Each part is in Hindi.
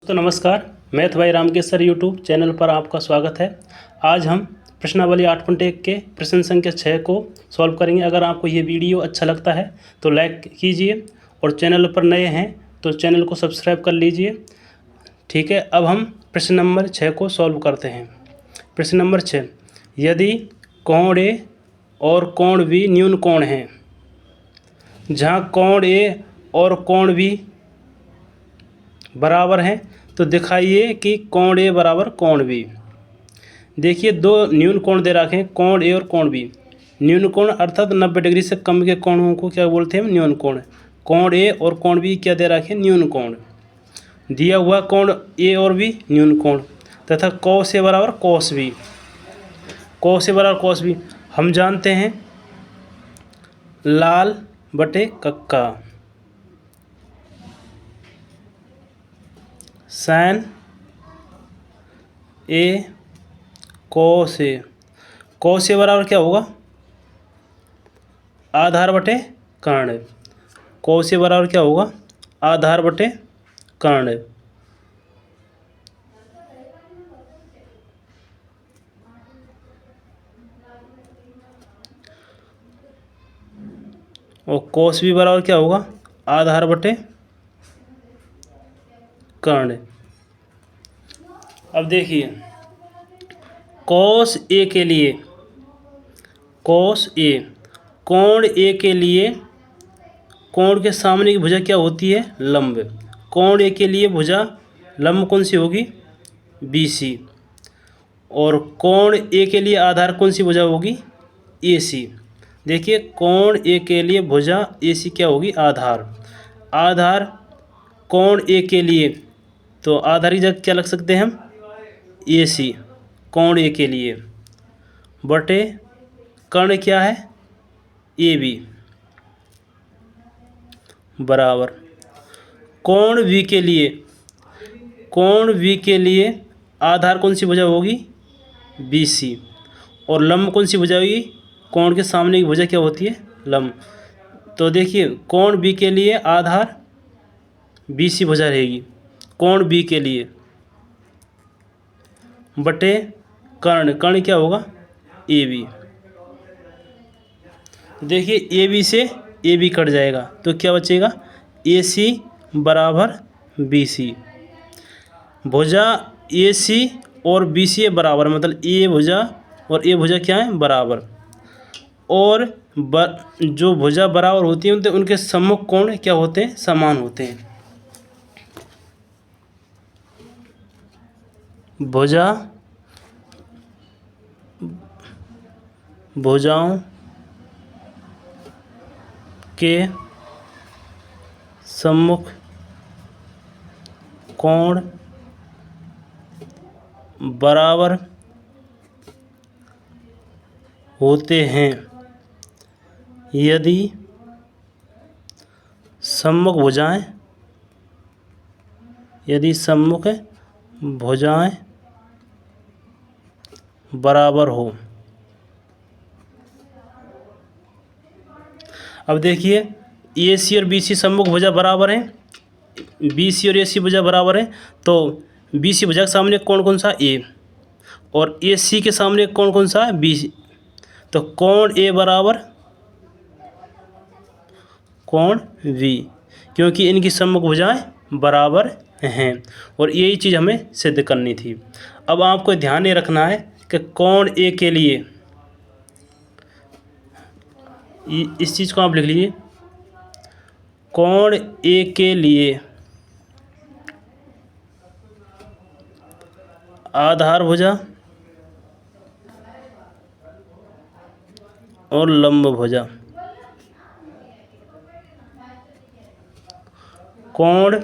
दोस्तों नमस्कार, मैथ भाई रामकेश सर यूट्यूब चैनल पर आपका स्वागत है। आज हम प्रश्नावली 8.1 के प्रश्न संख्या 6 को सॉल्व करेंगे। अगर आपको ये वीडियो अच्छा लगता है तो लाइक कीजिए और चैनल पर नए हैं तो चैनल को सब्सक्राइब कर लीजिए। ठीक है, अब हम प्रश्न नंबर 6 को सॉल्व करते हैं। प्रश्न नंबर 6, यदि कोण ए और कोण बी न्यून कोण हैं, जहाँ कोण ए और कोण बी बराबर हैं तो दिखाइए कि कोण ए बराबर कोण बी। देखिए दो न्यून कोण दे रखे हैं, कोण ए और कोण बी। न्यून कोण अर्थात 90 डिग्री से कम के कोणों को क्या बोलते हैं? न्यून कोण। कोण ए और कोण बी क्या दे रखे हैं? न्यून कोण। दिया हुआ कोण ए और बी न्यून कोण तथा कॉस ए बराबर कॉस बी। कॉस ए बराबर कॉस बी हम जानते हैं लाल बटे कक्का, sign A cos A. Cos A बराबर क्या होगा? आधार बटे कर्ण। कॉस ए बराबर क्या होगा? आधार बटे कर्ण। और कॉस बी बराबर क्या होगा? आधार बटे कर्ण। अब देखिए कॉस ए के लिए, कॉस ए कोण ए के लिए कोण के सामने की भुजा क्या होती है? लंब। कोण ए के लिए भुजा लंब कौन सी होगी? B C. और कोण ए के लिए आधार कौन सी भुजा होगी? ए सी। देखिए कोण ए के लिए भुजा ए सी क्या होगी? आधार। आधार कोण ए के लिए तो आधार की जगह क्या लग सकते हैं हम? ए सी कोण ए के लिए बटे कर्ण क्या है? ए बी बराबर कोण बी के लिए, कोण बी के लिए आधार कौन सी भुजा होगी? B C. और लंब कौन सी भुजा होगी? कोण के सामने की भुजा क्या होती है? लंब। तो देखिए कोण बी के लिए आधार बी सी भुजा रहेगी कोण बी के लिए बटे कर्ण। कर्ण क्या होगा? A B. देखिए ए बी से ए बी कट जाएगा तो क्या बचेगा? ए सी बराबर बी सी। भुजा ए सी और बी सी बराबर, मतलब ए भुजा और ए भुजा क्या है? बराबर। और जो भुजा बराबर होती है उनके सम्मुख कोण क्या होते हैं? समान होते हैं। भुजाओं के सम्मुख कोण बराबर होते हैं यदि सम्मुख भुजाएं बराबर हो। अब देखिए ए सी और बी सी सम्मुख भुजा बराबर हैं, बी सी और ए सी भुजा बराबर हैं, तो बी सी भुजा के सामने कोण कौन सा? ए। और ए सी के सामने कोण कौन सा है? B C. तो कोण ए बराबर कोण बी, क्योंकि इनकी सम्मुख भुजाएं बराबर हैं और यही चीज़ हमें सिद्ध करनी थी। अब आपको ध्यान ये रखना है कि कोण ए के लिए, इस चीज़ को आप लिख लीजिए, कोण ए के लिए आधार भुजा और लंब भुजा, कोण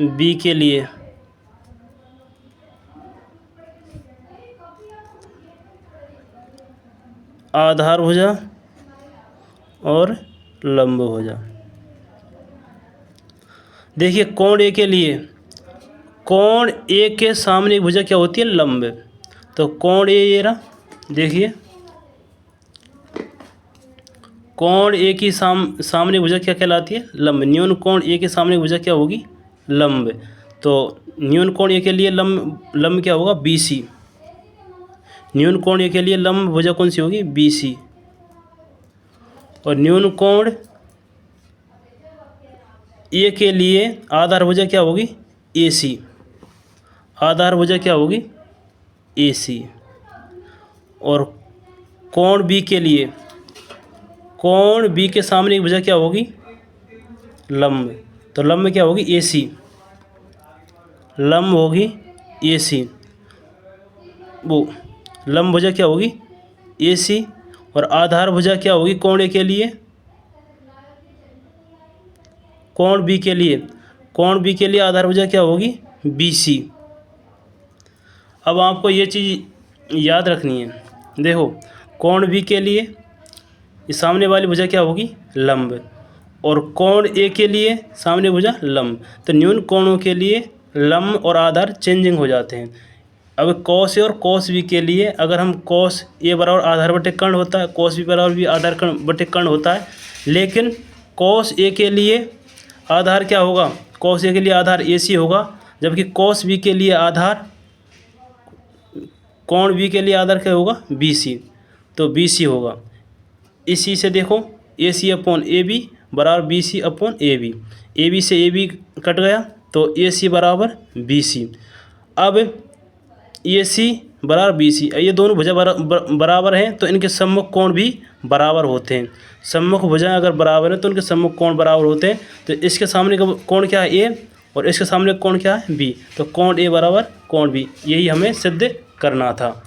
बी के लिए आधार भुजा और लंब भुजा। देखिए कोण ए के लिए, कोण ए के सामने की भुजा क्या होती है? लंब। तो कोण ए ये रहा, देखिए कोण ए की सामने भुजा क्या कहलाती है? लंब। न्यून कोण ए के सामने भुजा क्या होगी? लंब। तो न्यून कोण ए के लिए लंब क्या होगा? BC। न्यून कोण ए के लिए लंब भुजा कौन सी होगी? BC। और न्यून कोण ए के लिए आधार भुजा क्या होगी? AC। आधार भुजा क्या होगी? AC। और कोण B के लिए, कोण B के सामने की भुजा क्या होगी? लंब। तो लंब क्या होगी? AC। लंब होगी AC। वो लंब भुजा क्या होगी? AC। और आधार भुजा क्या होगी कोण A के लिए? कोण B के लिए, कोण B के लिए आधार भुजा क्या होगी? BC। अब आपको ये चीज़ याद रखनी है। देखो, कोण B के लिए इस सामने वाली भुजा क्या होगी? लंब। और कोण A के लिए सामने भुजा लंब। तो न्यून कोणों के लिए लंब और आधार चेंजिंग हो जाते हैं। अब cos A और cos B के लिए अगर हम cos A बराबर आधार बटे कर्ण होता है, cos B बराबर भी आधार बटे कर्ण होता है, लेकिन cos A के लिए आधार क्या होगा? cos A के लिए आधार AC होगा, जबकि cos B के लिए आधार, कोण B के लिए आधार क्या होगा? BC। तो BC होगा। इसी से देखो AC अपॉन AB बराबर BC अपॉन AB। AB से AB कट गया तो AC बराबर BC। अब AC बराबर BC, ये दोनों भुजा बराबर हैं तो इनके सम्मुख कोण भी बराबर होते हैं। सम्मुख भुजा अगर बराबर है तो उनके सम्मुख कोण बराबर होते हैं। तो इसके सामने का कोण क्या है? A। और इसके सामने कोण क्या है? B। तो कोण A बराबर कोण B, यही हमें सिद्ध करना था।